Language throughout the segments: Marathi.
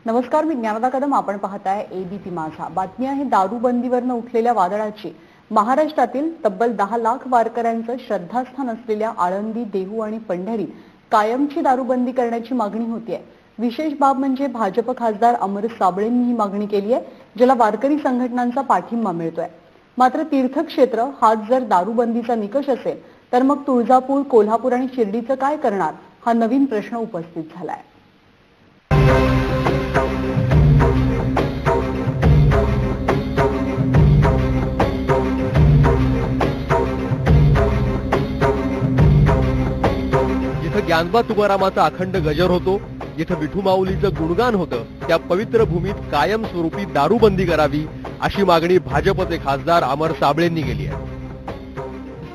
नमस्कार, मी ज्ञानदा कदम. आपण पाहताय एबीपी माझा. बातमी आहे दारूबंदीवरनं उठलेल्या वादळाची. महाराष्ट्रातील तब्बल 10 लाख वारकऱ्यांचं श्रद्धास्थान असलेल्या आळंदी, देहू आणि पंढरीत कायमची दारूबंदी करण्याची मागणी होतीये. विशेष बाब म्हणजे भाजप खासदार अमर साबळेंनी ही मागणी केली आहे, ज्याला वारकरी संघटनांचा पाठिंबा मिळतोय. मात्र तीर्थक्षेत्र हाच जर दारूबंदीचा निकष असेल तर मग तुळजापूर, कोल्हापूर आणि शिर्डीचं काय करणार, हा नवीन प्रश्न उपस्थित झालाय. जिथं ज्ञानबा तुकारामाचा अखंड गजर होतो, जिथं विठू माऊलीचं गुणगान होतं, त्या पवित्र भूमीत कायमस्वरूपी दारूबंदी करावी अशी मागणी भाजपचे खासदार अमर साबळेंनी केली आहे.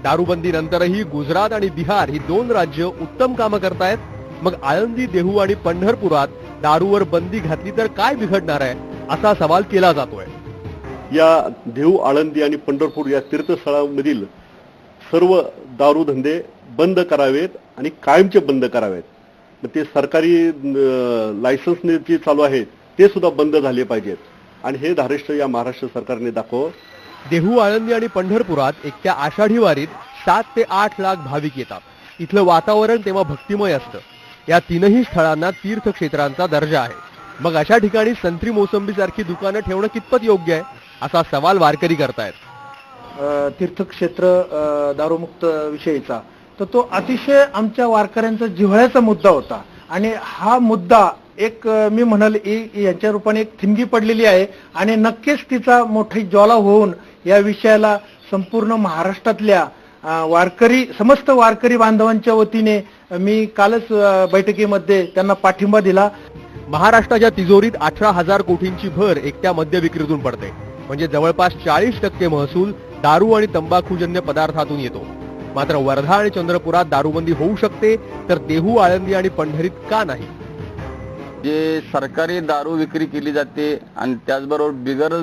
दारूबंदी नंतरही गुजरात आणि बिहार ही 2 राज्य उत्तम कामं करतायत. मग आळंदी, देहू आणि पंढरपुरात दारूवर बंदी घातली तर काय बिघडणार आहे, असा सवाल केला जातोय. या देहू, आळंदी आणि पंढरपूर या तीर्थस्थळांमधील सर्व दारूधंदे बंद करावेत आणि कायमचे बंद करावेत. ते सरकारी लायसन्सने जे चालू आहे ते सुद्धा बंद झाले पाहिजेत आणि हे धारिष्ट या महाराष्ट्र सरकारने दाखव. देहू, आळंदी आणि पंढरपुरात एकट्या आषाढी वारीत 7 ते 8 लाख भाविक येतात. इथलं वातावरण तेव्हा भक्तिमय असतं. या 3ही स्थळांना तीर्थक्षेत्रांचा दर्जा आहे. मग अशा ठिकाणी संत्री, मोसंबी सारखी दुकानं ठेवणं कितपत योग्य आहे, असा सवाल वारकरी करतायत. तीर्थक्षेत्र दारूमुक्त विषयीचा तर तो अतिशय आमच्या वारकऱ्यांचा जिव्हाळ्याचा मुद्दा होता आणि हा मुद्दा एक मी म्हणाल यांच्या रूपाने एक ठिणगी पडलेली आहे आणि नक्कीच तिचा मोठी ज्वाला होऊन या विषयाला संपूर्ण महाराष्ट्रातल्या समस्त वारकरी बांधवांच्या वतीने मी कालच बैठकीमध्ये त्यांना पाठिंबा दिला. महाराष्ट्राच्या तिजोरीत 18,000 कोटींची भर एकट्या मद्य विक्रीतून पडते. म्हणजे जवळपास 40% महसूल दारू आणि तंबाखूजन्य पदार्थातून येतो. मात्र वर्धा आणि चंद्रपुरात दारूबंदी होऊ शकते तर देहू, आळंदी आणि पंढरीत का नाही? जे सरकारी दारू विक्री केली जाते आणि त्याचबरोबर बिगर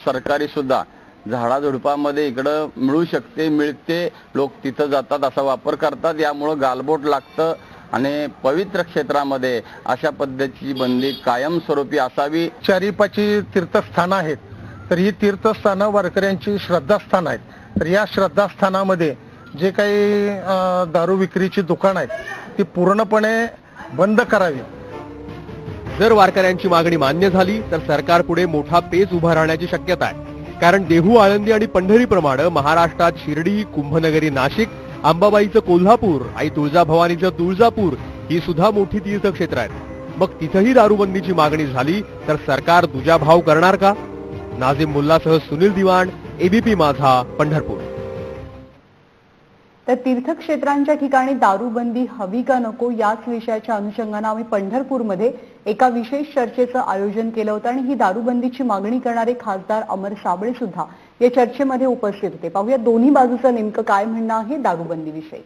सरकारी सुद्धा झाडाझुडपामध्ये इकडं मिळू शकते, मिळते, लोक तिथं जातात, असा वापर करतात. यामुळं गालबोट लागतं आणि पवित्र क्षेत्रामध्ये अशा पद्धतीची बंदी कायमस्वरूपी असावी. 4-5 तीर्थस्थानं आहेत तर ही तीर्थस्थानं वारकऱ्यांची श्रद्धास्थान आहेत. तर या श्रद्धास्थानामध्ये जे काही दारू विक्रीची दुकान आहेत ती पूर्णपणे बंद करावी. जर वारकऱ्यांची मागणी मान्य झाली तर सरकारपुढे मोठा पेच उभा राहण्याची शक्यता आहे. कारण देहू, आळंदी आणि पंढरीप्रमाणे महाराष्ट्रात शिर्डी, कुंभनगरी नाशिक, अंबाबाईचं कोल्हापूर, आई तुळजाभवानीचं तुळजापूर ही सुद्धा मोठी तीर्थक्षेत्र आहेत. मग तिथंही दारूबंदीची मागणी झाली तर सरकार दुजाभाव करणार का? नाझिम मुल्लासह सुनील दिवाण, एबीपी माझा, पंढरपूर. तर तीर्थक्षेत्रांच्या ठिकाणी दारूबंदी हवी का नको याच विषयाच्या अनुषंगाने आम्ही पंढरपूरमध्ये एका विशेष चर्चेचं आयोजन केलं होतं आणि ही दारूबंदीची मागणी करणारे खासदार अमर साबळे सुद्धा या चर्चेमध्ये उपस्थित होते. पाहूया दोन्ही बाजूचं नेमकं काय म्हणणं आहे दारूबंदीविषयी.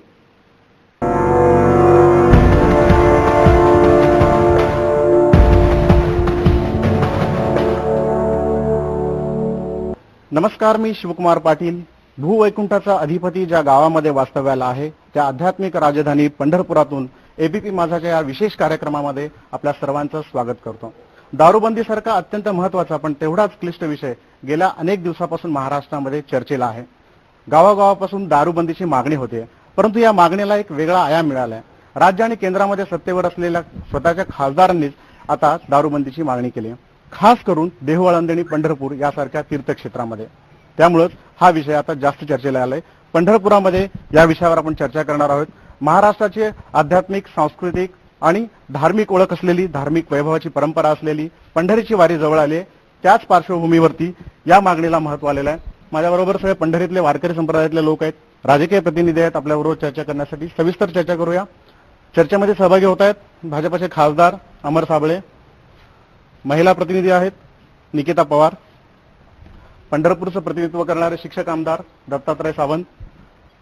नमस्कार, मी शिवकुमार पाटील. भूवैकुंठाचा अधिपती ज्या गावामध्ये वास्तव्याला आहे त्या आध्यात्मिक राजधानी पंढरपुरातून एबीपी माझाच्या या विशेष कार्यक्रमामध्ये आपल्या सर्वांचं स्वागत करतो. दारूबंदीसारखा अत्यंत महत्वाचा पण तेवढाच क्लिष्ट विषय गेल्या अनेक दिवसापासून महाराष्ट्रामध्ये चर्चेला आहे. गावागावापासून दारूबंदीची मागणी होते, परंतु या मागणीला एक वेगळा आयाम मिळालाय. राज्य आणि केंद्रामध्ये सत्तेवर असलेल्या स्वतःच्या खासदारांनीच आता दारूबंदीची मागणी केली, खास करून देहू, आळंदी आणि पंढरपूर यासारख्या तीर्थक्षेत्रामध्ये. त्यामुळेच हा विषय आता जास्त चर्चेला आलाय. पंढरपुरामध्ये या विषयावर आपण चर्चा करणार आहोत. महाराष्ट्राचे आध्यात्मिक, सांस्कृतिक आणि धार्मिक ओळख असलेली, धार्मिक वैभवाची परंपरा असलेली पंढरीची वारी जवळ आली आहे. त्याच पार्श्वभूमीवरती या मागणीला महत्व आलेलं आहे. माझ्याबरोबर सगळे पंढरीतले वारकरी संप्रदायातले लोक आहेत, राजकीय प्रतिनिधी आहेत. आपल्याबरोबर चर्चा करण्यासाठी सविस्तर चर्चा करूया. चर्चेमध्ये सहभागी होत आहेत भाजपचे खासदार अमर साबळे, महिला प्रतिनिधी आहेत निकिता पवार, पंढरपूरचं प्रतिनिधित्व करणारे शिक्षक आमदार दत्तात्रय सावंत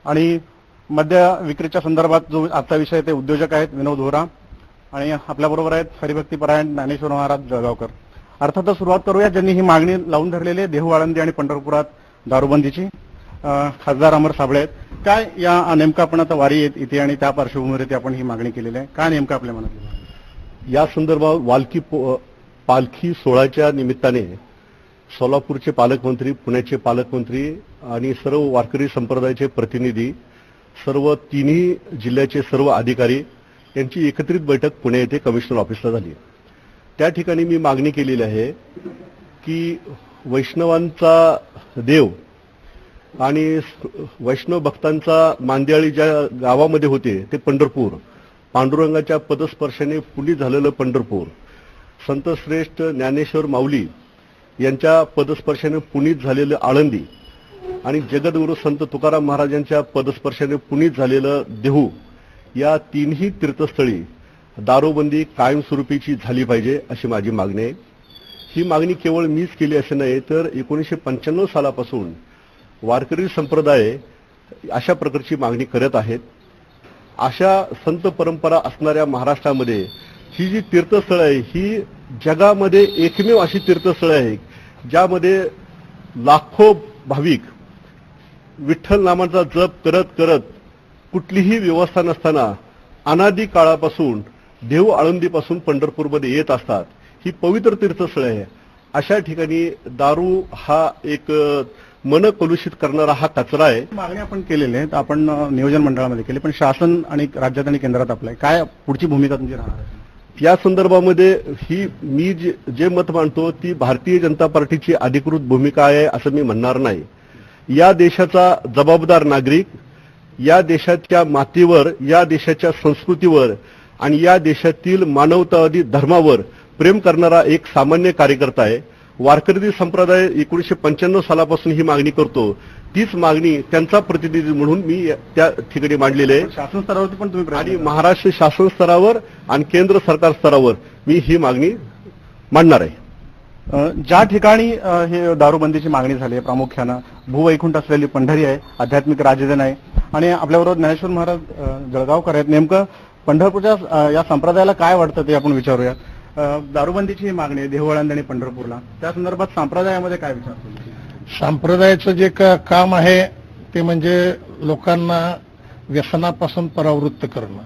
आणि मद्य विक्रीच्या संदर्भात जो आजचा विषय ते उद्योजक आहेत विनोद होरा आणि आपल्याबरोबर आहेत हरिभक्तीपरायण ज्ञानेश्वर महाराज जळगावकर. अर्थातच सुरुवात करूया ज्यांनी ही मागणी लावून धरलेली आहे देहू, आळंदी आणि पंढरपुरात दारूबंदीची. खासदार अमर साबळे आहेत. काय या नेमकं आपण आता वारी इथे आणि त्या पार्श्वभूमीवरती आपण ही मागणी केलेली आहे, काय नेमकं आपल्या मनात या संदर्भात वाल्की पालखी सोहळ्याच्या निमित्ताने सोलापूरचे पालकमंत्री, पुण्याचे पालकमंत्री आणि सर्व वारकरी संप्रदायाचे प्रतिनिधी, सर्व तिन्ही जिल्ह्याचे सर्व अधिकारी यांची एकत्रित बैठक पुणे येथे कमिशनर ऑफिसला झाली. त्या ठिकाणी मी मागणी केलेली आहे की वैष्णवांचा देव आणि वैष्णव भक्तांचा मांदियाळी ज्या गावामध्ये होते ते पंढरपूर, पांडुरंगाच्या पदस्पर्शाने पुनीत झालेलं पंढरपूर, संतश्रेष्ठ ज्ञानेश्वर माऊली यांच्या पदस्पर्शाने पुनीत झालेलं आळंदी आणि जगद्गुरू संत तुकाराम महाराजांच्या पदस्पर्शाने पुनीत झालेलं देहू, या तिन्ही तीर्थस्थळी दारूबंदी कायमस्वरूपीची झाली पाहिजे अशी माझी मागणी आहे. ही मागणी केवळ मीच केली असे नाही, तर 1995 सालापासून वारकरी संप्रदाय अशा प्रकारची मागणी करत आहेत. अशा संत परंपरा असणाऱ्या महाराष्ट्रामध्ये ही जी तीर्थस्थळं आहे ही जगामध्ये एकमेव अशी तीर्थस्थळं आहे ज्यामध्ये लाखो भाविक विठ्ठल नामाचा जप करत करत कुठलीही व्यवस्था नसताना अनादी काळापासून देहू आळंदीपासून पंढरपूरमध्ये येत असतात. ही पवित्र तीर्थस्थळ आहे. अशा ठिकाणी दारू हा एक मन कलुषित करणारा हा कचरा आहे. मागणी आपण केलेली आहे, आपण नियोजन मंडळामध्ये केली, पण शासन आणि राज्यात आणि केंद्रात आपलं काय पुढची भूमिका तुमची राहणार आहे? या संदर्भामध्ये ही मी जे मत मांडतो ती भारतीय जनता पार्टीची अधिकृत भूमिका आहे असं मी म्हणणार नाही. या देशाचा जबाबदार नागरिक, या देशाच्या मातीवर, या देशाच्या संस्कृतीवर आणि या देशातील मानवतावादी धर्मावर प्रेम करणारा एक सामान्य कार्यकर्ता आहे. वारकरी संप्रदाय 1995 सालापासून ही मागणी करतो. तीच मागणी त्यांचा प्रतिनिधी म्हणून मी त्या ठिकाणी मांडलेली आहे. शासन स्तरावरती पण तुम्ही आणि महाराष्ट्र शासन स्तरावर आणि केंद्र सरकार स्तरावर मी ही मागणी मांडणार आहे. ज्या ठिकाणी हे दारूबंदीची मागणी झाली आहे, प्रामुख्यानं भूवैकुंठ असलेली पंढरी आहे, आध्यात्मिक राजधानी आहे आणि आपल्याबरोबर ज्ञानेश्वर महाराज जळगावकर आहेत. नेमकं पंढरपूरच्या या संप्रदायाला काय वाटतं ते आपण विचारूया. दारूबंदीची मागणी आहे देहू आळंदी आणि पंढरपूरला, त्या संदर्भात संप्रदायामध्ये काय विचार? संप्रदायाचं जे काम आहे ते म्हणजे लोकांना व्यसनापासून परावृत्त करणं.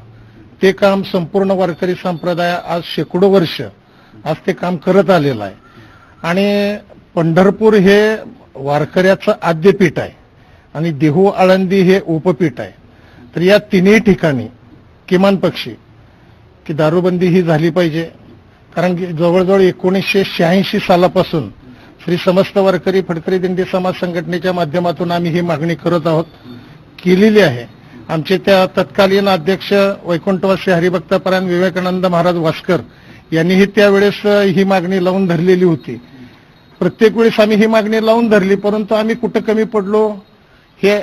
ते काम संपूर्ण वारकरी संप्रदाय आज शेकडो वर्ष आज ते काम करत आलेलं आहे. आणि पंढरपूर हे वारकऱ्याचं आद्यपीठ आहे आणि देहू आळंदी हे उपपीठ आहे. तर या तिन्ही ठिकाणी किमान पक्षी की दारूबंदी ही झाली पाहिजे. कारण की जवळजवळ 1986 सालापासून श्री समस्त वारकरी फडतरी दिंडी समाज संघटनेच्या माध्यमातून आम्ही ही मागणी करत आहोत, केलेली आहे. आमचे त्या तत्कालीन अध्यक्ष वैकुंठवासी हरिभक्तपरायण विवेकानंद महाराज वास्कर यांनीही त्यावेळेस ही मागणी लावून धरलेली होती. प्रत्येक वेळेस आम्ही ही मागणी लावून धरली, परंतु आम्ही कुठं कमी पडलो हे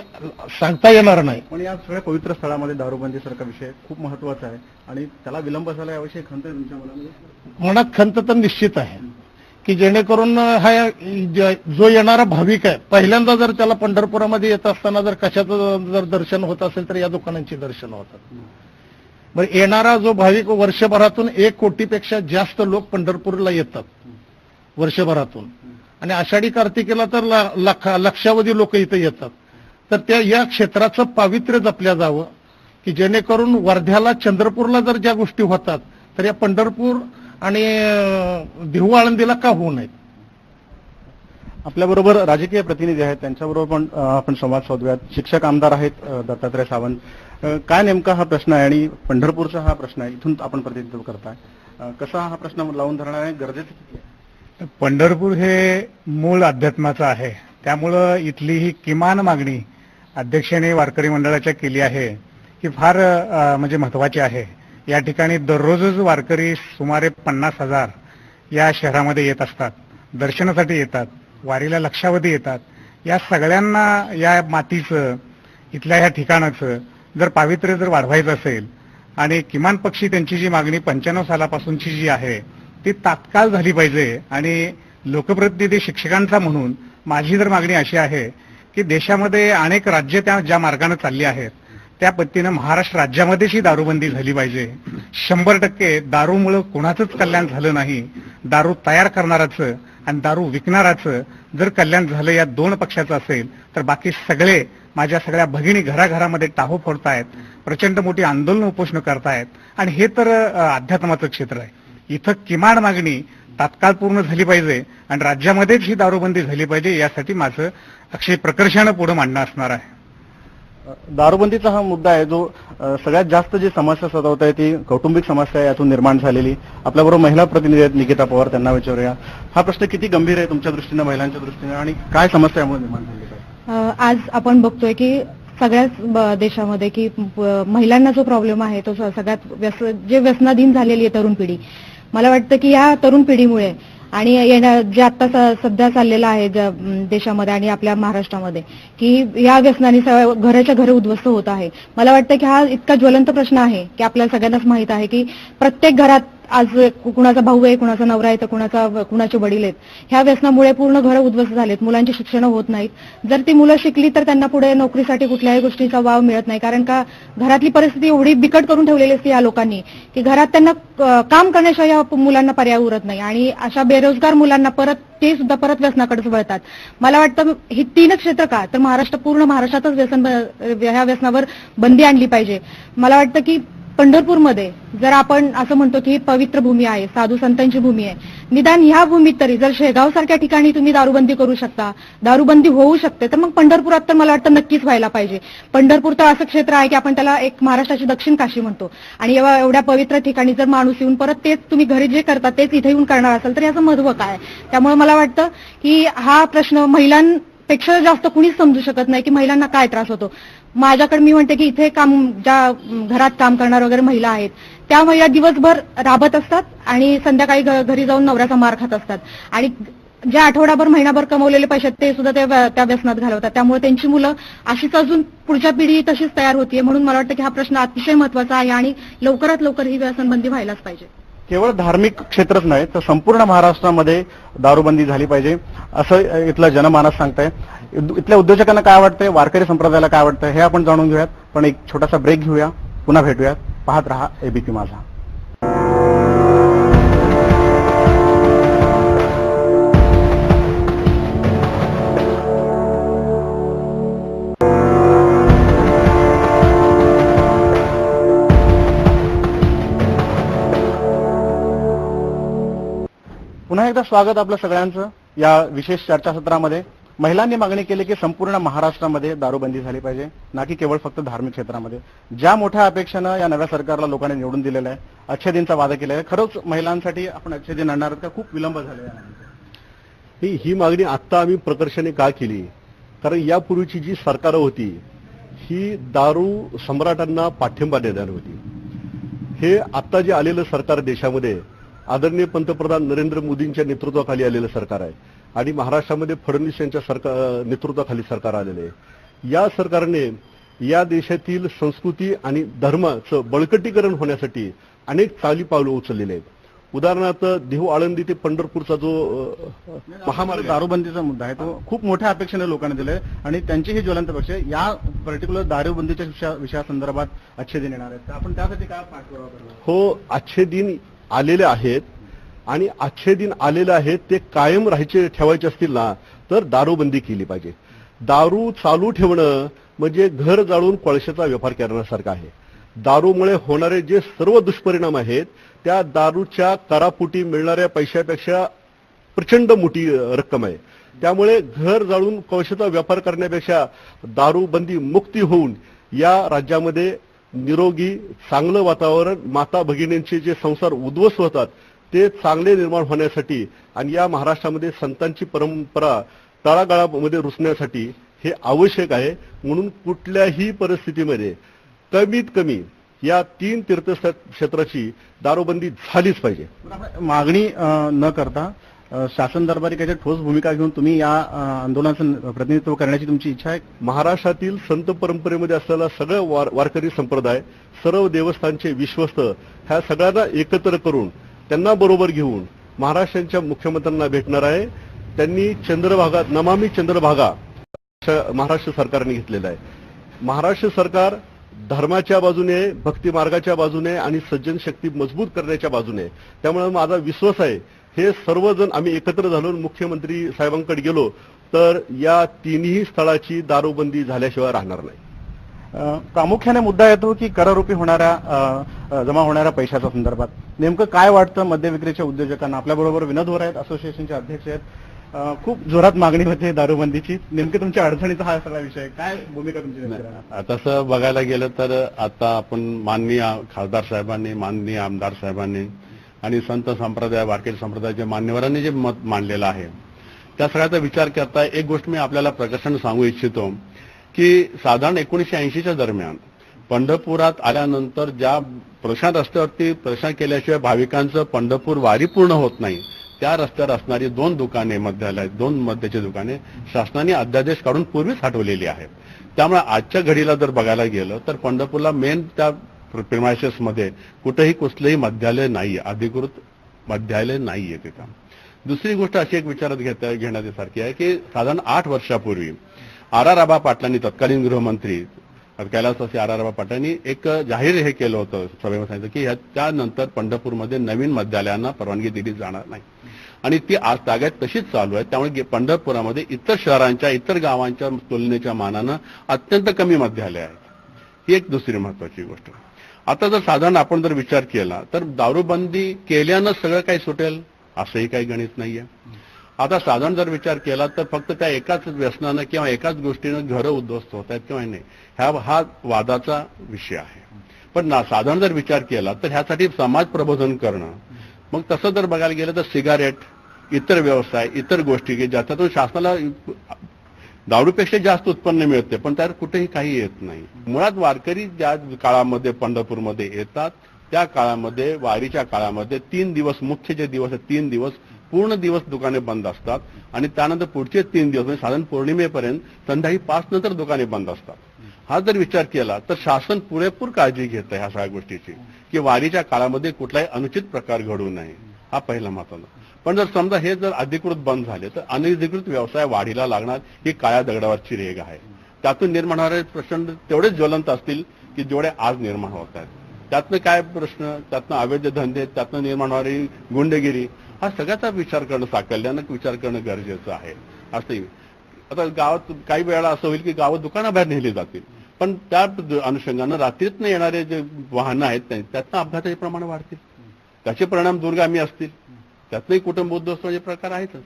सांगता येणार नाही. पण या सगळ्या पवित्र स्थळामध्ये दारूबंदीसारखा विषय खूप महत्वाचा आहे आणि त्याला विलंब झाला याविषयी खंत आहे तुमच्या मनामध्ये? मनात खंत तर निश्चित आहे की जेणेकरून हा जो येणारा भाविक आहे, पहिल्यांदा जर त्याला पंढरपुरामध्ये येत असताना जर कशाचं जर दर्शन होत असेल तर या दुकानांची दर्शन होतात. मग येणारा जो भाविक वर्षभरातून 1 कोटीपेक्षा जास्त लोक पंढरपूरला येतात वर्षभरातून आणि आषाढी कार्तिकेला तर लक्षावधी लोक इथं येतात. तर त्या या क्षेत्राचं पावित्र्य जपल्या जावं की जेणेकरून वर्ध्याला चंद्रपूरला जर ज्या गोष्टी होतात तर या पंढरपूर आणि देहू आळंदीला का होऊ नयेत. आपल्याबरोबर राजकीय प्रतिनिधी आहेत, त्यांच्याबरोबर पण आपण संवाद साधूयात. शिक्षक आमदार आहेत दत्तात्रय सावंत. काय नेमका हा प्रश्न आहे आणि पंढरपूरचा हा प्रश्न आहे, इथून आपण प्रतिनिधित्व करताय, कसा हा प्रश्न लावून धरणार आहे, गरजेचं किती आहे? पंढरपूर हे मूळ अध्यात्माचं आहे, त्यामुळं इथली ही किमान मागणी अध्यक्षांनी वारकरी मंडळाच्या केली आहे ही फार म्हणजे महत्वाची आहे. या ठिकाणी दररोजच वारकरी सुमारे 50,000 या शहरामध्ये येत असतात, दर्शनासाठी येतात, वारीला लक्षावधी येतात. या सगळ्यांना या मातीचं, इथल्या ह्या ठिकाणाचं जर पावित्र्य जर वाढवायचं असेल आणि किमान पक्षी त्यांची जी मागणी 95 सालापासूनची जी आहे ती तात्काळ झाली पाहिजे. आणि लोकप्रतिनिधी शिक्षकांचा म्हणून माझी जर मागणी अशी आहे की देशामध्ये अनेक राज्य त्या ज्या मार्गाने चालली आहेत त्या पद्धतीनं महाराष्ट्र राज्यामध्येच ही दारूबंदी झाली पाहिजे. 100% दारूमुळे कोणाचंच कल्याण झालं नाही. दारू तयार करणाराचं आणि दारू विकणाराचं जर कल्याण झालं या 2 पक्षाचं असेल तर बाकी सगळे माझ्या सगळ्या भगिनी घराघरामध्ये टाहो फोडतायत, प्रचंड मोठी आंदोलन उपोषण करतायत. आणि हे तर अध्यात्माचं क्षेत्र आहे. इथं किमान मागणी तात्काळ पूर्ण झाली पाहिजे आणि राज्यामध्येच ही दारूबंदी झाली पाहिजे, यासाठी माझं अक्षय प्रकर्षानं पुढे मांडणं असणार आहे. दारूबंदीचा हा मुद्दा आहे जो सगळ्यात जास्त जी समस्या सतावत आहे ती कौटुंबिक समस्या यातून निर्माण झालेली. आपल्याबरोबर महिला प्रतिनिधी आहेत निकिता पवार, त्यांना विचारूया. हा प्रश्न किती गंभीर आहे तुमच्या दृष्टीने, महिलांच्या दृष्टीने, आणि काय समस्या यामुळे निर्माण झाली आहे? आज आपण बघतोय की सगळ्याच देशामध्ये की महिलांना जो प्रॉब्लेम आहे तो सगळ्यात जे व्यसनाधीन झालेली आहे तरुण पिढी. मला वाटतं की या तरुण पिढीमुळे आणि जे आता सध्या चाललेलं आहे देशामध्ये आणि आपल्या महाराष्ट्रामध्ये की या व्यसनाने घराच्या घरे उद्ध्वस्त होत आहे. मला वाटतं की हा इतका ज्वलंत प्रश्न आहे की आपल्याला सगळ्यांनाच माहित आहे की प्रत्येक घरात आज कुणाचा भाऊ आहे, कुणाचा नवरा आहे, तर कुणाचे वडील आहेत. ह्या व्यसनामुळे पूर्ण घरं उद्ध्वस्त झालेत, मुलांची शिक्षण होत नाहीत. जर ती मुलं शिकली तर त्यांना पुढे नोकरीसाठी कुठल्याही गोष्टीचा वाव मिळत नाही, कारण का घरातली परिस्थिती एवढी बिकट करून ठेवलेली असते या लोकांनी की घरात त्यांना काम करण्याशिवाय या मुलांना पर्याय उरत नाही आणि अशा बेरोजगार मुलांना ते सुद्धा परत व्यसनाकडेच वळतात. मला वाटतं ही 3 क्षेत्र का तर पूर्ण महाराष्ट्रातच ह्या व्यसनावर बंदी आणली पाहिजे. मला वाटतं की पंढरपूरमध्ये जर आपण असं म्हणतो की पवित्र भूमी आहे, साधू संतांची भूमी आहे, निदान ह्या भूमीत तरी जर शेगाव सारख्या ठिकाणी तुम्ही दारूबंदी करू शकता, दारूबंदी होऊ शकते, तर मग पंढरपुरात तर मला वाटतं नक्कीच व्हायला पाहिजे. पंढरपूर तर असं क्षेत्र आहे की आपण त्याला एक महाराष्ट्राची दक्षिण काशी म्हणतो आणि एवढ्या पवित्र ठिकाणी जर माणूस येऊन परत तेच तुम्ही घरी जे करता तेच इथे येऊन करणार असेल तर याचं महत्व काय? त्यामुळे मला वाटतं की हा प्रश्न महिलांपेक्षा जास्त कुणीच समजू शकत नाही की महिलांना काय त्रास होतो. माझ्याकडे मी म्हणते की इथे ज्या घरात काम करणार वगैरे महिला आहेत त्या महिला दिवसभर राबत असतात आणि संध्याकाळी घरी जाऊन नवऱ्याचा मार खात असतात आणि जे आठवडाभर महिनाभर कमवलेले पैसे ते सुद्धा त्या व्यसनात घालवतात. त्यामुळे त्यांची मुलं अशीच अजून पुढच्या पिढी तशीच तयार होतीये. म्हणून मला वाटतं की हा प्रश्न अतिशय महत्वाचा आहे आणि लवकरात लवकर ही व्यसनबंदी व्हायलाच पाहिजे. केवळ धार्मिक क्षेत्रच नाही तर संपूर्ण महाराष्ट्रामध्ये दारूबंदी झाली पाहिजे असं इथलं जनमानस सांगतंय. इथल्या उद्योजकांना काय वाटतंय, वारकरी संप्रदायाला काय वाटतंय हे आपण जाणून घेऊयात. पण एक छोटासा ब्रेक घेऊया, पुन्हा भेटूयात. पाहत रहा एबीपी माझा. पुन्हा एकदा स्वागत आपलं सगळ्यांचं या विशेष चर्चासत्रामध्ये. महिलांनी मागणी केली की संपूर्ण महाराष्ट्रामध्ये दारूबंदी झाली पाहिजे, ना की केवळ फक्त धार्मिक क्षेत्रामध्ये. ज्या मोठ्या अपेक्षेनं या नव्या सरकारला लोकांनी निवडून दिलेलं आहे, अच्छे दिनचा वादा केला आहे. खरंच महिलांसाठी आपण अच्छे दिन आणणार का खूप विलंब झालेला आहे? ही मागणी आत्ता आम्ही प्रकर्षाने का केली, कारण यापूर्वीची जी सरकार होती ही दारू सम्राटांना पाठिंबा देणार होती. हे आत्ता जे आलेलं सरकार देशामध्ये आदरणीय पंतप्रधान नरेंद्र मोदींच्या नेतृत्वाखाली आलेलं सरकार आहे आणि महाराष्ट्रामध्ये फडणवीस यांच्या नेतृत्वाखाली सरकार आलेलं आहे. या सरकारने या देशातील संस्कृती आणि धर्माचं बळकटीकरण होण्यासाठी अनेक चाली पावलं उचललेले आहेत. उदाहरणार्थ देहू आळंदी ते पंढरपूरचा जो महामार्ग दारूबंदीचा मुद्दा आहे तो खूप मोठ्या अपेक्षेने लोकांनी दिलाय आणि त्यांची ही ज्वलंत अपेक्षा या पर्टिक्युलर दारूबंदीच्या विषयासंदर्भात अच्छे दिन येणार आहेत. आपण त्यासाठी काय पाठपुरावा करणार? हो, अच्छे दिन आलेले आहेत आणि अच्छे दिन आलेले आहेत ते कायम ठेवायचे असतील ना तर दारूबंदी केली पाहिजे. दारू चालू ठेवणं म्हणजे घर जाळून कोळशाचा व्यापार करण्यासारखं आहे. दारूमुळे होणारे जे सर्व दुष्परिणाम आहेत त्या दारूच्या करापोटी मिळणाऱ्या पैशापेक्षा प्रचंड मोठी रक्कम आहे. त्यामुळे घर जाळून कोळशाचा व्यापार करण्यापेक्षा दारूबंदी मुक्ती होऊन या राज्यामध्ये निरोगी चांगलं वातावरण, माता भगिनींचे जे संसार उद्ध्वस्त होतात ते चांगले निर्माण होण्यासाठी आणि या महाराष्ट्रामध्ये संतांची परंपरा तळागाळामध्ये रुजण्यासाठी हे आवश्यक आहे. म्हणून कुठल्याही परिस्थितीमध्ये कमीत कमी या 3 तीर्थक्षेत्राची दारूबंदी झालीच पाहिजे. मागणी न करता शासन दरबारी काहीतरी ठोस भूमिका घेऊन तुम्ही या आंदोलनाचं प्रतिनिधित्व करण्याची तुमची इच्छा आहे? महाराष्ट्रातील संत परंपरेमध्ये असलेला सगळं वारकरी संप्रदाय, सर्व देवस्थानचे विश्वस्त ह्या सगळ्यांना एकत्र करून त्यांना बरोबर घेऊन महाराष्ट्राच्या मुख्यमंत्र्यांना भेटणार आहे. त्यांनी चंद्रभागा, नमामि चंद्रभागा महाराष्ट्र सरकारने घेतलेला आहे. महाराष्ट्र सरकार धर्माच्या बाजूने, भक्ती मार्गाच्या बाजूने आणि सज्जन शक्ती मजबूत करण्याच्या बाजूने. त्यामुळे माझा विश्वास आहे हे सर्वजण आम्ही एकत्र झालो मुख्यमंत्री साहेबांकडे गेलो तर या 3ही स्थळाची दारूबंदी झाल्याशिवाय राहणार नाही. प्रामुख्याने मुद्दा येतो की कररूपी होणाऱ्या जमा होणाऱ्या पैशाच्या संदर्भात नेमकं काय वाटतं मद्य विक्रीच्या उद्योजकांना? आपल्याबरोबर विनोद होर आहेत, असोसिएशनचे अध्यक्ष आहेत. खूप जोरात मागणी होते दारूबंदीची. नेमकी तुमच्या अडचणीचा हा सगळा विषय, काय भूमिका तुमची? तसं बघायला गेलं तर आता आपण माननीय खासदार साहेबांनी, माननीय आमदार साहेबांनी आणि संत संप्रदाय, वारकरी संप्रदायाच्या मान्यवरांनी जे मत मांडलेलं आहे त्या सगळ्याचा विचार करता एक गोष्ट मी आपल्याला प्रकर्षाने सांगू इच्छितो की साधारण 1980च्या दरम्यान पंढरपुरात आल्यानंतर ज्या प्रशांत रस्त्यावरती प्रशांत केल्याशिवाय भाविकांचं पंढरपूर वारी पूर्ण होत नाही, त्या रस्त्यावर असणारी 2 दुकाने मद्यालय, 2 मद्याची दुकाने शासनाने अध्यादेश काढून पूर्वीच हटवलेली आहेत. त्यामुळे आजच्या घडीला जर बघायला गेलं तर पंढरपूरला मेन त्या प्रिमायसेस मध्ये कुठेही कुठलंही मद्यालय नाहीये, अधिकृत मद्यालय नाहीये तिथं. दुसरी गोष्ट अशी एक विचारात घेण्यासारखी आहे की साधारण 8 वर्षापूर्वी आबा पाटलांनी, तत्कालीन गृहमंत्री कैलासवासी आबा पाटलांनी एक जाहीर हे केलं होतं, सभेमध्ये सांगितलं की त्यानंतर पंढरपूरमध्ये नवीन मद्यालयांना परवानगी दिली जाणार नाही आणि ती आज ताग्यात तशीच चालू आहे. त्यामुळे पंढरपुरामध्ये इतर शहरांच्या, इतर गावांच्या तुलनेच्या मानानं अत्यंत कमी मद्यालय आहेत. ही एक दुसरी महत्वाची गोष्ट. आता जर साधारण आपण जर विचार केला तर दारूबंदी केल्यानं सगळं काही सुटेल असंही काही गणित नाहीये. आता साधारण जर विचार केला तर फक्त त्या एकाच व्यसनानं किंवा एकाच गोष्टीनं घरं उद्ध्वस्त होत आहेत किंवा नाही, हा वादाचा विषय आहे. पण साधारण जर विचार केला तर ह्यासाठी समाज प्रबोधन करणं, मग तसं जर बघायला गेलं तर सिगारेट, इतर व्यवसाय, इतर गोष्टी की ज्याच्यातून शासनाला दारूपेक्षा जास्त उत्पन्न मिळते पण त्यात कुठेही काही येत नाही. मुळात वारकरी ज्या काळामध्ये पंढरपूरमध्ये येतात त्या काळामध्ये, वारीच्या काळामध्ये 3 दिवस, मुख्य जे दिवस आहेत 3 दिवस पूर्ण दिवस दुकाने बंद असतात आणि त्यानंतर पुढचे 3 दिवस म्हणजे साधारण पौर्णिमेपर्यंत संध्याकाळी 5 नंतर दुकाने बंद असतात. हा जर विचार केला तर शासन पुरेपूर काळजी घेतं ह्या सगळ्या गोष्टीची की वारीच्या काळामध्ये कुठलाही अनुचित प्रकार घडू नये. हा पहिला महत्त्वाचा. पण जर समजा हे जर अधिकृत बंद झाले तर अनधिकृत व्यवसाय वाढीला लागणार, ही काळ्या दगडावरची रेघ आहे. त्यातून निर्माण होणारे प्रश्न तेवढेच ज्वलंत असतील की जेवढे आज निर्माण होत आहेत. त्यातनं काय प्रश्न, त्यातनं अवैध धंदे, त्यातनं निर्माण होणारी गुंडगिरी, हा सगळ्याचा विचार करणं, साकल्यानं विचार करणं गरजेचं आहे. असंही आता गावात काही वेळा असं होईल की गावात दुकानाबाहेर नेली जातील पण त्या अनुषंगानं रात्रीतनं येणारे जे वाहनं आहेत त्यातनं अपघाताचे प्रमाण वाढतील, त्याचे परिणाम दूरगामी असतील, त्यातनंही कुटुंब उद्ध्वस्ताचे प्रकार आहेतच.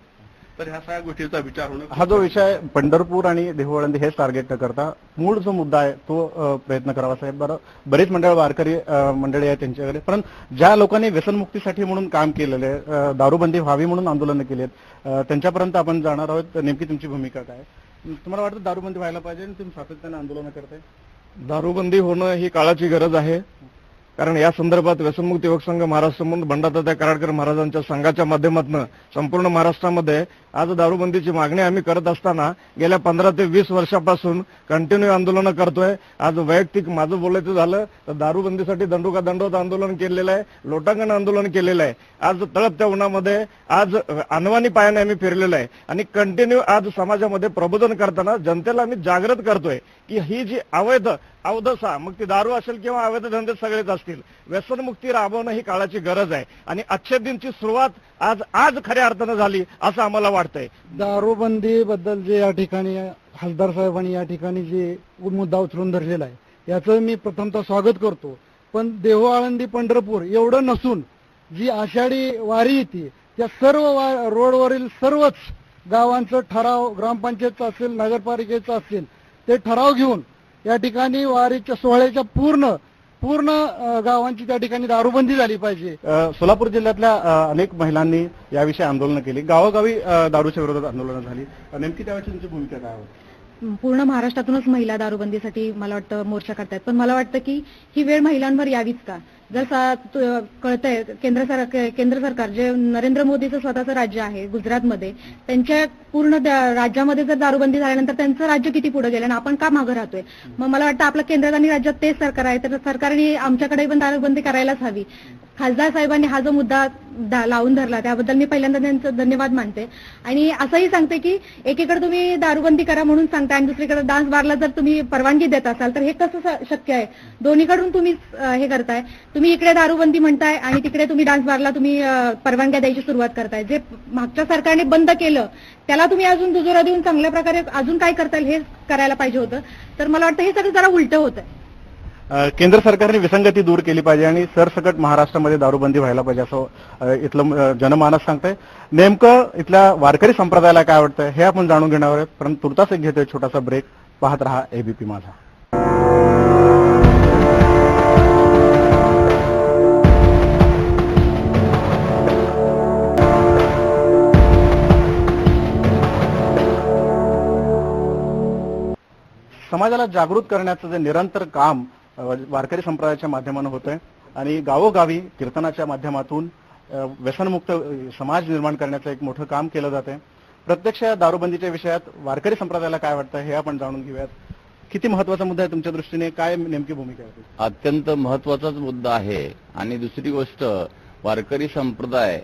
तर ह्या सगळ्या गोष्टीचा विचार होणं. हा जो विषय पंढरपूर आणि देहू आळंदी हेच टार्गेट न करता मूळ जो मुद्दा आहे तो प्रयत्न करावा साहेब. बरेच वारकरी मंडळी आहेत त्यांच्याकडे, पण ज्या लोकांनी व्यसनमुक्तीसाठी म्हणून काम केलेलं आहे, दारूबंदी व्हावी म्हणून आंदोलनं केली आहेत, त्यांच्यापर्यंत आपण जाणार आहोत. नेमकी तुमची भूमिका काय? तुम्हाला वाटतं दारूबंदी व्हायला पाहिजे आणि तुम्ही सातत्याने आंदोलनं करताय? दारूबंदी होणं ही काळाची गरज आहे. कारण या संदर्भात व्यसनमुक्त युवक संघ महाराष्ट्र म्हणून बंडातात्या कराडकर महाराजांच्या संघाच्या माध्यमातून संपूर्ण महाराष्ट्रामध्ये आज दारूबंदीची मागणी आम्ही करत असताना गेल्या 15 ते 20 वर्षापासून कंटिन्यू आंदोलनं करतोय. आज वैयक्तिक माझं बोलायचं झालं तर दारूबंदीसाठी दंडोत आंदोलन केलेलं आहे, लोटांगण आंदोलन केलेलं आहे. आज तळपत्या उन्हामध्ये आज अनवाणी पायाने आम्ही फिरलेलं आहे आणि कंटिन्यू आज समाजामध्ये प्रबोधन करताना जनतेला आम्ही जागृत करतोय की ही जी अवधसा, मग ती दारू असेल किंवा अवैध धंदे सगळेच असतील, व्यसनमुक्ती राबवणं ही काळाची गरज आहे आणि आजच्या दिनची सुरुवात आज खऱ्या अर्थानं झाली असं आम्हाला वाटतंय. दारूबंदी बद्दल जे या ठिकाणी खासदार साहेबांनी या ठिकाणी जे मुद्दा उचलून धरलेला आहे याचं मी प्रथमतः स्वागत करतो. पण देहू आळंदी पंढरपूर एवढं नसून जी आषाढी वारी येते त्या सर्व रोडवरील सर्वच गावांचं ठराव, ग्रामपंचायतचा असेल, नगरपालिकेचा असेल, ते ठराव घेऊन या ठिकाणी वारीच्या सोहळ्याच्या पूर्ण गावांची त्या ठिकाणी दारूबंदी झाली पाहिजे. सोलापूर जिल्ह्यातल्या अनेक महिलांनी याविषयी आंदोलनं केली, गावोगावी दारूच्या विरोधात आंदोलनं झाली. नेमकी त्याविषयी तुमची भूमिका काय होती? पूर्ण महाराष्ट्रातूनच महिला दारूबंदीसाठी मला वाटतं मोर्चा करतायत, पण मला वाटतं की ही वेळ महिलांवर यावीच का? जर कळतंय केंद्र सरकार जे नरेंद्र मोदीचं स्वतःचं राज्य आहे गुजरातमध्ये, त्यांच्या पूर्ण राज्यामध्ये जर दारूबंदी झाल्यानंतर त्यांचं राज्य किती पुढे गेलं आणि आपण का मागं राहतोय? मग मला वाटतं आपलं केंद्रात आणि राज्यात तेच सरकार आहे तर सरकारने आमच्याकडे पण दारूबंदी करायलाच हवी. खासदार साहेबांनी हा जो मुद्दा लावून धरला त्याबद्दल मी पहिल्यांदा त्यांचं धन्यवाद मानते. आणि असंही सांगते की एकीकडे तुम्ही दारूबंदी करा म्हणून सांगता आणि दुसरीकडे डान्स बारला जर तुम्ही परवानगी देत असाल तर हे कसं शक्य आहे? दोन्हीकडून तुम्ही हे करताय. तुम्ही इकडे दारूबंदी म्हणताय आणि तिकडे तुम्ही डान्स बारला तुम्ही परवानग्या द्यायची सुरुवात करताय. जे मागच्या सरकारने बंद केलं त्याला तुम्ही अजून दुजोरा देऊन चांगल्या प्रकारे अजून काय करता येईल हे करायला पाहिजे होतं. तर मला वाटतं हे सगळं जरा उलटं होतंय. केंद्र सरकारने विसंगती दूर केली पाहिजे आणि सरसकट महाराष्ट्रामध्ये दारूबंदी व्हायला पाहिजे असं इथलं जनमानस सांगतंय. नेमकं इथल्या वारकरी संप्रदायाला काय वाटतंय हे आपण जाणून घेणार आहोत. परंतु तुर्तास एक घेतोय छोटासा ब्रेक. पाहत रहा एबीपी माझा. समाजाला जागृत करण्याचं जे निरंतर काम वारकरी संप्रदायाच्या माध्यमातून होतंय आणि गावोगावी कीर्तनाच्या माध्यमातून व्यसनमुक्त समाज निर्माण करण्याचं एक मोठं काम केलं जातंय. प्रत्यक्ष दारूबंदीच्या विषयात वारकरी संप्रदायाला काय वाटतं हे आपण जाणून घेऊयात. किती महत्वाचा मुद्दा आहे तुमच्या दृष्टीने? काय नेमकी भूमिका आहे? अत्यंत महत्वाचाच मुद्दा आहे. आणि दुसरी गोष्ट, वारकरी संप्रदाय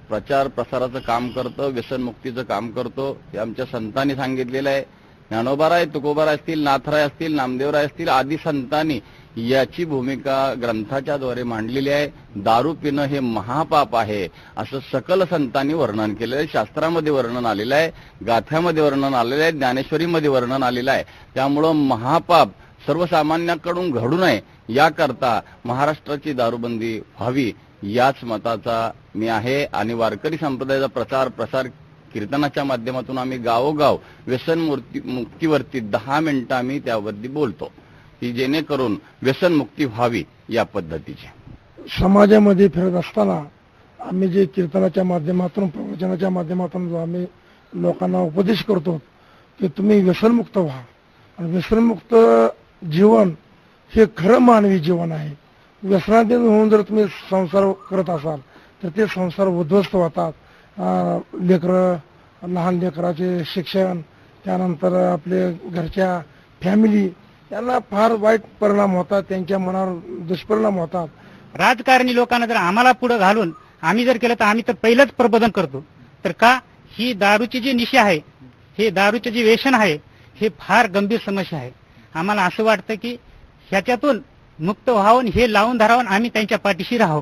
प्रचार प्रसाराचं काम करतो, व्यसनमुक्तीचं काम करतो. हे आमच्या संतांनी सांगितलेलं आहे. ज्ञानोबाराय, तुकोबाराय असतील, नाथराय असतील, नामदेवराय असतील आदी संतांनी याची भूमिका ग्रंथाच्या द्वारे मांडलेली आहे. दारू पिणं हे महापाप आहे असं सकल संतांनी वर्णन केलेलं आहे. शास्त्रामध्ये वर्णन आलेलं आहे, गाथ्यामध्ये वर्णन आलेलं आहे, ज्ञानेश्वरीमध्ये वर्णन आलेलं आहे. त्यामुळं महापाप सर्वसामान्यांकडून घडू नये याकरता महाराष्ट्राची दारूबंदी व्हावी याच मताचा मी आहे. आणि वारकरी संप्रदायाचा प्रचार प्रसार कीर्तनाच्या माध्यमातून आम्ही गावोगाव व्यसन मुक्तीवरती 10 मिनिटं आम्ही त्यावरती बोलतो की जेणेकरून व्यसनमुक्ती व्हावी या पद्धतीची. समाजामध्ये फिरत असताना आम्ही जे कीर्तनाच्या माध्यमातून प्रवचनाच्या माध्यमातून जो आम्ही लोकांना उपदेश करतो की तुम्ही व्यसनमुक्त व्हा. आणि व्यसनमुक्त जीवन हे खरं मानवी जीवन आहे. व्यसनाधीन होऊन जर तुम्ही संसार करत असाल तर ते संसार उद्ध्वस्त होतात. लेकरं, लहान लेकराचे शिक्षण, त्यानंतर आपले घरच्या फॅमिली यांना फार वाईट परिणाम होतात, त्यांच्या मनावर दुष्परिणाम होतात. राजकारणी लोकांना जर आम्हाला पुढे घालून आम्ही जर केलं तर आम्ही तर पहिलंच प्रबोधन करतो. तर का ही दारूची जी निशा आहे, हे दारूचे जे व्यसन आहे हे फार गंभीर समस्या आहे. आम्हाला असं वाटतं की ह्याच्यातून मुक्त व्हावून हे लावून धरावून आम्ही त्यांच्या पाठीशी राहावं.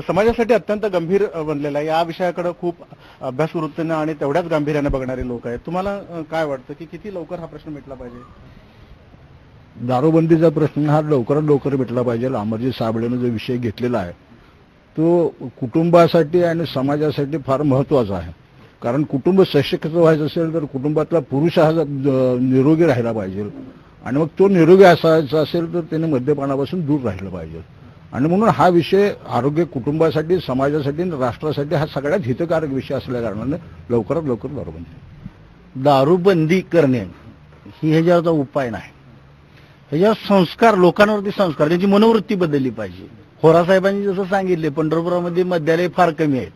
समाजासाठी अत्यंत गंभीर बनलेला आहे. या विषयाकडे खूप अभ्यास वृत्तीनं आणि तेवढ्याच गांभीर्याने बघणारे लोक आहेत. तुम्हाला काय वाटतं की किती लवकर हा प्रश्न मिटला पाहिजे? दारूबंदीचा प्रश्न हा लवकरात लवकर मिटला पाहिजे. अमरजी साबळेनं जो विषय घेतलेला आहे तो कुटुंबासाठी आणि समाजासाठी फार महत्वाचा आहे. कारण कुटुंब सशक्त व्हायचं असेल तर कुटुंबातला पुरुष हा निरोगी राहिला पाहिजे आणि मग तो निरोगी असायचा असेल तर त्याने मद्यपानापासून दूर राहिलं पाहिजे. आणि म्हणून हा विषय आरोग्य कुटुंबासाठी, समाजासाठी आणि राष्ट्रासाठी हा सगळ्यात हितकारक विषय असल्या कारणाने लवकरात लवकर दारूबंदी. दारूबंदी करणे ही ह्याच्यावरचा उपाय नाही. ह्याच्यावर संस्कार, लोकांवरती संस्कार, त्यांची मनोवृत्ती बदलली पाहिजे. खोरासाहेबांनी जसं सांगितले पंढरपुरामध्ये मद्यालय फार कमी आहेत.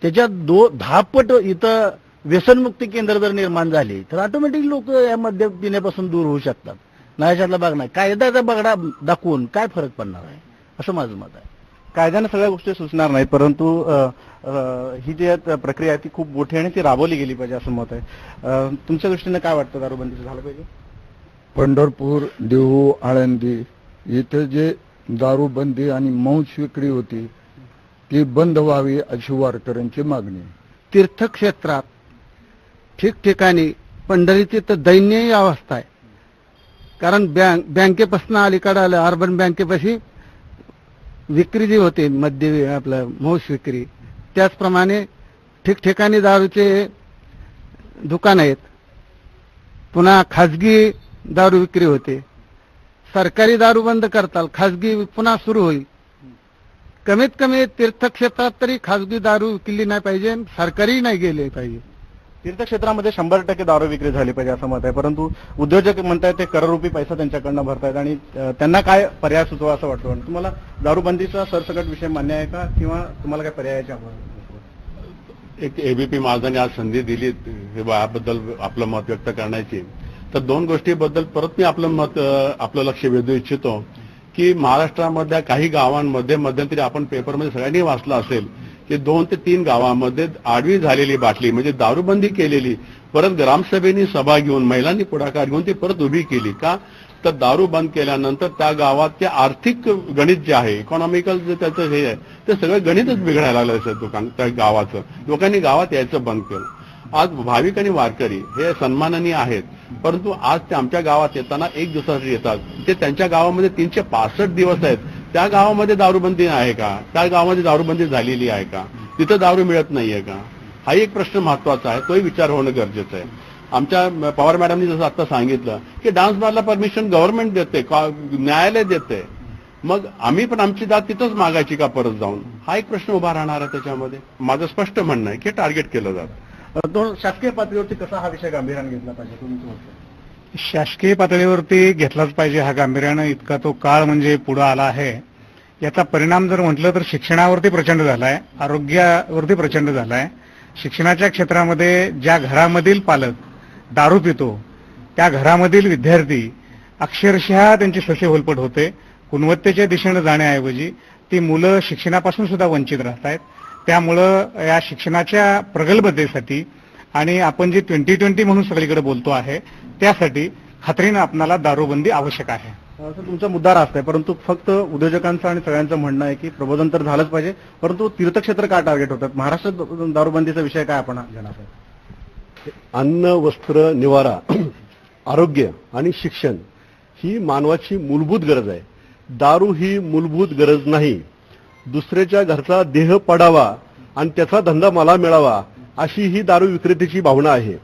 त्याच्यात 10 पट इथं व्यसनमुक्ती केंद्र जर निर्माण झाली तर ऑटोमॅटिक लोक या मद्य पिण्यापासून दूर होऊ शकतात. नाहीच्यातला भाग नाही. कायद्याचा बगडा दाखवून काय फरक पडणार आहे असं माझं मत आहे. कायद्याने सगळ्या गोष्टी सुचणार नाहीत, परंतु ही जी प्रक्रिया आहे ती खूप मोठी आणि ती राबवली गेली पाहिजे असं मत आहे. तुमच्या दृष्टीने काय वाटतं दारूबंदीचं झालं पाहिजे? पंढरपूर, देहू, आळंदी इथे जे दारूबंदी आणि मांस विक्री होती ती बंद व्हावी अशी वारकऱ्यांची मागणी. तीर्थक्षेत्रात ठिकठिकाणी पंढरीची तर दयनीय अवस्था आहे. कारण बँकेपासून अलीकडे आलं, अर्बन बँकेपाशी विक्री जी होते मद्य आपलं मांस विक्री, त्याचप्रमाणे ठिकठिकाणी दारूचे दुकान आहेत. पुन्हा खाजगी दारू विक्री होते. सरकारी दारू बंद करताल, खाजगी पुन्हा सुरू होईल. कमीत कमी तीर्थक्षेत्रात तरी खाजगी दारू विकली नाही पाहिजे, सरकारी नाही गेले पाहिजे. तीर्थक्षेत्रामध्ये 100% दारू विक्री झाली पाहिजे असं मत आहे. परंतु उद्योजक म्हणतायत ते करोडरुपी पैसा त्यांच्याकडनं भरतायत आणि त्यांना काय पर्याय सुचवा असं वाटतं? तुम्हाला दारूबंदीचा सरसकट विषय मान्य आहे का किंवा तुम्हाला काय पर्यायाची हवं? एक एबीपी माझाने आज संधी दिली हे याबद्दल आपलं मत व्यक्त करण्याची. तर 2 गोष्टीबद्दल परत मी आपलं लक्ष वेधू इच्छितो की महाराष्ट्रामधल्या काही गावांमध्ये मध्यंतरी आपण पेपरमध्ये सगळ्यांनी वाचलं असेल की 2 ते 3 गावांमध्ये आडवी झालेली बाटली म्हणजे दारूबंदी केलेली परत ग्रामसभेनी सभा घेऊन महिलांनी पुढाकार घेऊन ती परत उभी केली का तर दारू बंद केल्यानंतर त्या गावात ते आर्थिक गणित जे आहे इकॉनॉमिकल जे त्याचं हे आहे ते सगळं गणितच बिघडायला लागलं त्या गावाचं. लोकांनी गावात यायचं बंद केलं. आज भाविक आणि वारकरी हे सन्माननीय आहेत परंतु आज ते आमच्या गावात येताना 1 दिवसासाठी येतात. ते त्यांच्या गावामध्ये 365 दिवस आहेत. त्या गावामध्ये दारूबंदी आहे का? त्या गावामध्ये दारूबंदी झालेली आहे का? तिथं दारू मिळत नाहीये का? हाही एक प्रश्न महत्वाचा आहे. तोही विचार होणं गरजेचं आहे. आमच्या पवार मॅडमनी जसं आता सांगितलं की डान्स बारला परमिशन गव्हर्नमेंट देते, न्यायालय देते, मग आम्ही पण आमची दाद तिथंच मागायची का परत जाऊन? हा एक प्रश्न उभा राहणार आहे. त्याच्यामध्ये माझं स्पष्ट म्हणणं आहे की टार्गेट केलं जातं. तो शासकीय पातळीवरती कसा हा विषय गांभीर्याने घेतला पाहिजे तुमचं मत? शासकीय पातळीवरती घेतलाच पाहिजे हा गांभीर्यानं. इतका तो काळ म्हणजे पुढे आला आहे. याचा परिणाम जर म्हटलं तर शिक्षणावरती प्रचंड झालाय, आरोग्यावरती प्रचंड झालाय. शिक्षणाच्या क्षेत्रामध्ये ज्या घरामधील पालक दारू पितो त्या घरामधील विद्यार्थी अक्षरशः त्यांची ससे होलपट होते. गुणवत्तेच्या दिशेने जाण्याऐवजी ती मुलं शिक्षणापासून सुद्धा वंचित राहत आहेत. त्यामुळं या शिक्षणाच्या प्रगल्भतेसाठी आणि आपण जे 2020 म्हणून सगळीकडे बोलतो आहे त्यासाठी खात्रीनं आपल्याला दारूबंदी आवश्यक आहे. तुमचा मुद्दा रास्त आहे परंतु फक्त उद्योजकांचं आणि सगळ्यांचं म्हणणं आहे की प्रबोधन तर झालंच पाहिजे परंतु तीर्थक्षेत्र का टार्गेट होतात? महाराष्ट्रात दारूबंदीचा विषय काय आपण घेणार आहोत? अन्न, वस्त्र, निवारा, आरोग्य आणि शिक्षण ही मानवाची मूलभूत गरज आहे. दारू ही मूलभूत गरज नाही. दुसऱ्याच्या घरचा देह पडावा आणि त्याचा धंदा मला मिळावा अशी ही दारू विक्रेत्याची भावना आहे.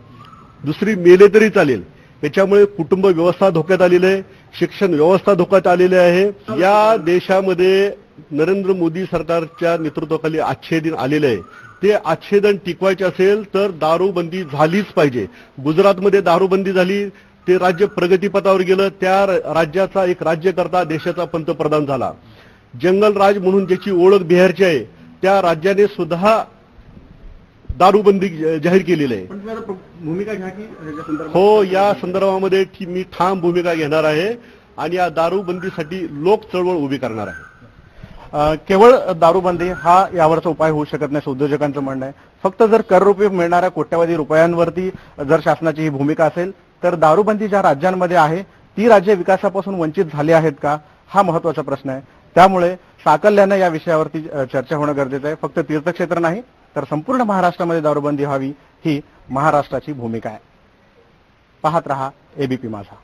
दुसरी मेले तरी चालेल. याच्यामुळे कुटुंब व्यवस्था धोक्यात आलेली आहे, शिक्षण व्यवस्था धोक्यात आलेली आहे. या देशामध्ये नरेंद्र मोदी सरकारच्या नेतृत्वाखाली आच्छेदन आलेलं आहे. ते आच्छेदन टिकवायचे असेल तर दारूबंदी झालीच पाहिजे. गुजरातमध्ये दारूबंदी झाली, ते राज्य प्रगतीपथावर गेलं, त्या राज्याचा एक राज्यकर्ता देशाचा पंतप्रधान झाला. जंगल राज म्हणून ज्याची ओळख बिहारची आहे त्या राज्याने सुद्धा दारूबंदी जाहीर केलेली आहे. भूमिका घ्या की हो, या संदर्भामध्ये मी ठाम भूमिका घेणार आहे आणि या दारूबंदीसाठी लोक चळवळ उभी करणार आहे. केवळ दारूबंदी हा यावरचा उपाय होऊ शकत नाही असं उद्योजकांचं म्हणणं आहे. फक्त जर कररूपी मिळणाऱ्या कोट्यवधी रुपयांवरती जर शासनाची ही भूमिका असेल तर दारूबंदी ज्या राज्यांमध्ये आहे ती राज्य विकासापासून वंचित झाली आहेत का हा महत्वाचा प्रश्न आहे. त्यामुळे साकल्यानं या विषयावरती चर्चा होणं गरजेचं आहे. फक्त तीर्थक्षेत्र नाही तर संपूर्ण महाराष्ट्रामध्ये दारूबंदी व्हावी ही महाराष्ट्राची भूमिका आहे. पाहत रहा एबीपी माझा.